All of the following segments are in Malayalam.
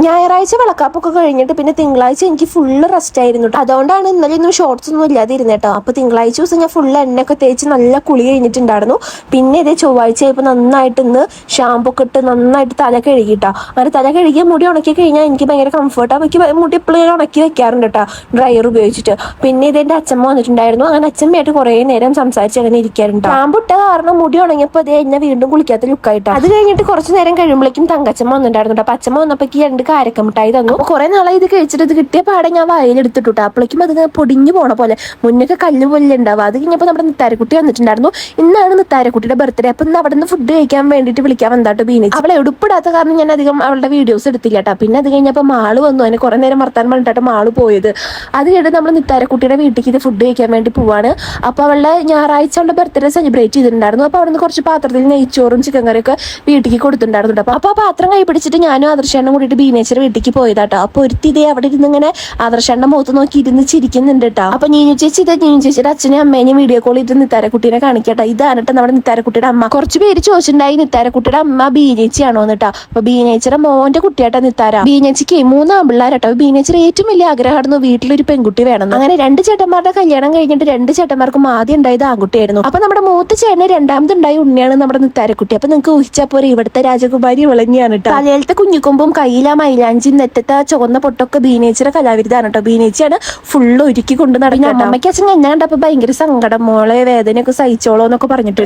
ഞായറാഴ്ച വിളക്കാപ്പൊക്കെ കഴിഞ്ഞിട്ട് പിന്നെ തിങ്കളാഴ്ച എനിക്ക് ഫുള്ള് റെസ്റ്റ് ആയിരുന്നു കേട്ടോ. അതുകൊണ്ടാണ് ഇന്നലെ ഒന്നും ഷോർട്സ് ഒന്നും ഇല്ലാതിരുന്നത് കേട്ടോ. അപ്പോൾ തിങ്കളാഴ്ച ദിവസം ഞാൻ ഫുള്ള് എണ്ണയൊക്കെ തേച്ച് നല്ല കുളി കഴിഞ്ഞിട്ടുണ്ടായിരുന്നു. പിന്നെ ഇതേ ചൊവ്വാഴ്ച ആയപ്പോൾ നന്നായിട്ട് ഇന്ന് ഷാമ്പു ഒക്കെ ഇട്ട് നന്നായിട്ട് തല കഴുകിട്ടോ. അങ്ങനെ തല കഴുകിയ മുടി ഉണക്കി കഴിഞ്ഞാൽ എനിക്ക് ഭയങ്കര കംഫർട്ടാണ്. എനിക്ക് മുടി എപ്പോഴും ഞാൻ ഉണക്കി വെക്കാറുണ്ട് കേട്ടോ, ഡ്രയർ ഉപയോഗിച്ചിട്ട്. പിന്നെ ഇതെൻ്റെ അച്ഛമ്മ വന്നിട്ടുണ്ടായിരുന്നു. അങ്ങനെ അച്ഛമ്മയായിട്ട് കുറേ നേരം സംസാരിച്ച് അങ്ങനെ ഇരിക്കാറുണ്ട്. ഷാമ്പു ഇട്ട കാരണം മുടി ഉണങ്ങിയപ്പോൾ അതേ എന്നെ വീണ്ടും കുളിക്കാത്ത ലുക്കായിട്ടോ. അത് കഴിഞ്ഞിട്ട് കുറച്ച് നേരം കഴിയുമ്പോഴേക്കും തങ്കച്ചമ്മ വന്നിട്ടുണ്ടായിരുന്നു കേട്ടോ. അച്ഛമ്മ വന്നപ്പോഴേക്ക് 2 കാരക്കമിഠായി തന്നു. കുറെ നാളെ ഇത് കഴിച്ചിട്ട് ഇത് കിട്ടിയ പാടെ ഞാൻ വായിലെടുത്തിട്ടു. അപ്പോഴേക്കും അത് പൊടിഞ്ഞു പോണ പോലെ, മുന്നൊക്കെ കല്ല് പോലെ ഉണ്ടാവുക. അത് കഴിഞ്ഞപ്പോൾ നമ്മുടെ നിത്താരക്കുട്ടി വന്നിട്ടുണ്ടായിരുന്നു. ഇന്നാണ് നിത്താരക്കുട്ടിയുടെ ബർത്ത്ഡേ. അപ്പൊ ഇന്ന് അവിടെ നിന്ന് ഫുഡ് കഴിക്കാൻ വേണ്ടിയിട്ട് വിളിക്കാൻ വന്നാട്ടോ ബീനേച്ചി. അവളെ എടുപ്പിടാത്ത കാരണം ഞാൻ അധികം അവളുടെ വീഡിയോസ് എടുത്തില്ല കേട്ടോ. പിന്നെ അത് കഴിഞ്ഞപ്പോൾ മാള് വന്നു. അതിന് കുറെ നേരം വർത്താനം പറഞ്ഞിട്ടാണ് മാള് പോയത്. അത് കഴിഞ്ഞ് നമ്മൾ നിത്താരക്കുട്ടിയുടെ വീട്ടിലേക്ക് ഇത് ഫുഡ് കഴിക്കാൻ വേണ്ടി പോവാണ്. അപ്പൊ അവളുടെ ഞായറാഴ്ച അവളുടെ ബർത്ത്ഡേ സെലിബ്രേറ്റ് ചെയ്തിട്ടുണ്ടായിരുന്നു. അപ്പൊ അവിടെ നിന്ന് കുറച്ച് പാത്രത്തിൽ നെയ്ച്ചോറും ചിക്കൻ കറിയൊക്കെ വീട്ടിലേക്ക് കൊടുത്തിട്ടുണ്ടായിരുന്നു. അപ്പൊ ആ പാത്രം കൈ പിടിച്ചിട്ട് ഞാനും ആദർശേണ്ണ കൂടിയിട്ട് ബീനേച്ചർ വീട്ടിലേക്ക് പോയതാട്ടോ. അപ്പൊ ഒരുത്തി ഇതേ അവിടെ ഇരുന്ന് ഇങ്ങനെ ആദർശേണ്ണ മുഖത്ത് നോക്കി ഇരുന്ന് ചിരിക്കുന്നുണ്ട് കേട്ടോ. അപ്പൊ നീനു ചേച്ചി നീനു ചേച്ചിയുടെ അച്ഛനും അമ്മേനെയും വീഡിയോ കോൾ ചെയ്തിട്ട് നിത്താരക്കുട്ടീനെ കാണിക്കട്ടെ. ഇതാണ് നമ്മുടെ നിത്താരക്കുട്ടിയുടെ അമ്മ. കുറച്ച് പേര് ചോദിച്ചിട്ടുണ്ടായി നിത്താരക്കുട്ടിയുടെ അമ്മ ബീനേച്ചിയാണോ എന്നിട്ടാ. അപ്പൊ ബീനേച്ചിയുടെ മോന്റെ കുട്ടിയാട്ടാ നിത്താര. ബീനേച്ചിക്ക് 3 ആൺപിള്ളേരാട്ടോ. ബീനേച്ചിയുടെ ഏറ്റവും വലിയ ആഗ്രഹമായിരുന്നു വീട്ടിലൊരു പെൺകുട്ടി വേണം. അങ്ങനെ 2 ചേട്ടന്മാരുടെ കല്യാണം കഴിഞ്ഞിട്ട് 2 ചേട്ടന്മാർക്കും ആദ്യം ഉണ്ടായത് ആൺകുട്ടിയായിരുന്നു. അപ്പൊ നമ്മുടെ മൂത്ത ചേട്ടന് രണ്ടാമതുണ്ടായ ഉണ്ണിയാണ് നമ്മുടെ നിത്താരക്കുട്ടി. അപ്പൊ നിങ്ങൾക്ക് ഊഹിച്ചാ പോരെ ഇവിടുത്തെ രാജകുമാരി വിളങ്ങിയാണ് കേട്ടോ. തലയിലത്തെ കുഞ്ഞിക്കൊമ്പും കയ്യിലാ മൈലാഞ്ചി നെറ്റത്തെ ചുവന്ന പൊട്ടൊക്കെ ബീനേച്ചിയുടെ കലാവിരുദ്ധാണ് കേട്ടോ. ബീനേച്ചിയാണ് ഫുള്ള് ഒരുക്കി കൊണ്ട് നടക്കുന്നത്. അമ്മയ്ക്ക് അച്ഛൻ എന്നെ കണ്ടപ്പോ ഭയങ്കര സങ്കടം, മോളെ വേദനയൊക്കെ സഹിച്ചോളോ എന്നൊക്കെ പറഞ്ഞിട്ട്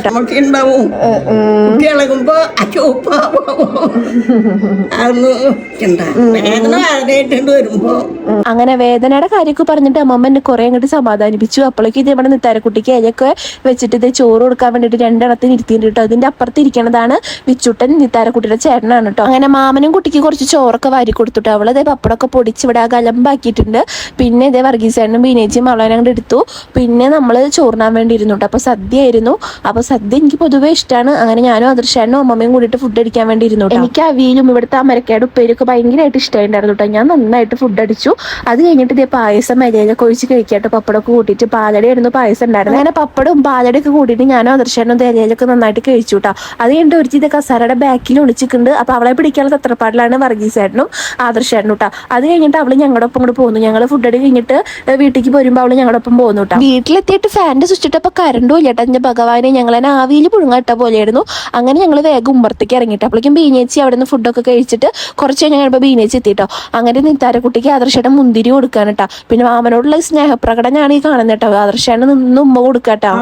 അങ്ങനെ വേദനയുടെ കാര്യമൊക്കെ പറഞ്ഞിട്ട് അമ്മമ്മ എന്നെ കുറെ അങ്ങോട്ട് സമാധാനിപ്പിച്ചു. അപ്പോഴേക്കും ഇത് നമ്മുടെ നിത്താരക്കുട്ടിക്ക് ഇലയൊക്കെ വെച്ചിട്ട് ഇത് ചോറ് കൊടുക്കാൻ വേണ്ടിട്ട് 2 എണ്ണത്തിന് ഇരുത്തിയിട്ട് കേട്ടോ. ഇതിന്റെ അപ്പുറത്ത് ഇരിക്കണതാണ് വിച്ചുട്ടൻ, നിത്താരക്കുട്ടിയുടെ ചേട്ടനാണ് കേട്ടോ. അങ്ങനെ മാമനും കുട്ടിക്ക് കുറച്ച് ചോറൊക്കെ വാരി കൊടുത്തിട്ട് അവളതേ പപ്പടമൊക്കെ പൊടിച്ച് ഇവിടെ ഗലമ്പാക്കിയിട്ടുണ്ട്. പിന്നെ ഇതേ വർഗീസേട്ടനും ബീനേച്ചിയും അവളെ അങ്ങോട്ട് എടുത്തു. പിന്നെ നമ്മൾ ചോറിനാൻ വേണ്ടി ഇരുന്നു കേട്ടോ. അപ്പൊ സദ്യ ആയിരുന്നു. അപ്പൊ സദ്യ എനിക്ക് പൊതുവേ ഇഷ്ടമാണ്. അങ്ങനെ ഞാനും ആദർശേട്ടനും അമ്മമ്മയും കൂടിയിട്ട് ഫുഡ് അടിക്കാൻ വേണ്ടി ഇരുന്നു. എനിക്ക് അവിയലും ഇവിടുത്തെ അമരക്കയുടെ ഉപ്പേരൊക്കെ ഭയങ്കരമായിട്ട് ഇഷ്ടമായിട്ടുണ്ടായിരുന്നു കേട്ടോ. ഞാൻ നന്നായിട്ട് ഫുഡ് അടിച്ചു. അത് കഴിഞ്ഞിട്ട് ഇതേ പായസം ഇലയിലൊക്കെ ഒഴിച്ച് കഴിക്കാട്ടോ. പപ്പടമൊക്കെ കൂട്ടിയിട്ട് പാലടയായിരുന്നു പായസം ഉണ്ടായിരുന്നു. അങ്ങനെ പപ്പടവും പാലടയൊക്കെ കൂട്ടിയിട്ട് ഞാനും ആദർശേട്ടനും ഇലയിലൊക്കെ നന്നായിട്ട് കഴിച്ചു കേട്ടോ. അത് കഴിഞ്ഞിട്ട് ഒരു ഇത് കസാരയുടെ ബാക്കിൽ ഒളിച്ചിട്ടുണ്ട്. അപ്പൊ അവളെ പിടിക്കാനുള്ള തത്രപ്പാടിലാണ് വർഗീസേട്ടനും ആദർശേട്ടനും കേട്ടോ. അത് കഴിഞ്ഞിട്ട് അവള് ഞങ്ങളുടെ ഒപ്പം കൂടെ പോകുന്നു. ഞങ്ങൾ ഫുഡ് അടി കഴിഞ്ഞിട്ട് വീട്ടിലേക്ക് വരുമ്പോൾ അവള് ഞങ്ങളുടെ ഒപ്പം പോകുന്നു കേട്ടോ. വീട്ടിലെത്തിയിട്ട് ഫാൻ്റെ സ്വിച്ച് ഇട്ടപ്പോൾ കറണ്ടും ഇല്ല കേട്ടോ. എന്റെ ഭഗവാനെ, ഞങ്ങൾ തന്നെ ആവിയിൽ പുഴുങ്ങാട്ട പോലെയായിരുന്നു. അങ്ങനെ ഞങ്ങൾ വേഗം ഉമ്പറത്തേക്ക് ഇറങ്ങിയിട്ട് അപ്പോഴേക്കും ബീനേച്ചി അവിടെ നിന്ന് ഫുഡൊക്കെ കഴിച്ചിട്ട് കുറച്ച് കഴിഞ്ഞ് കഴിയുമ്പോൾ ബീനേച്ചി എത്തിയിട്ടോ. അങ്ങനെ നിത്താരക്കുട്ടിക്ക് ആദർശേട്ടൻ മുന്തിരി കൊടുക്കാൻ കേട്ടോ. പിന്നെ മാമനോടുള്ള സ്നേഹപ്രകടനമാണ് ഈ കാണുന്നത് കേട്ടോ. ആദർശേട്ടൻ നിന്ന് ഉമ്മ കൊടുക്കാട്ടോ.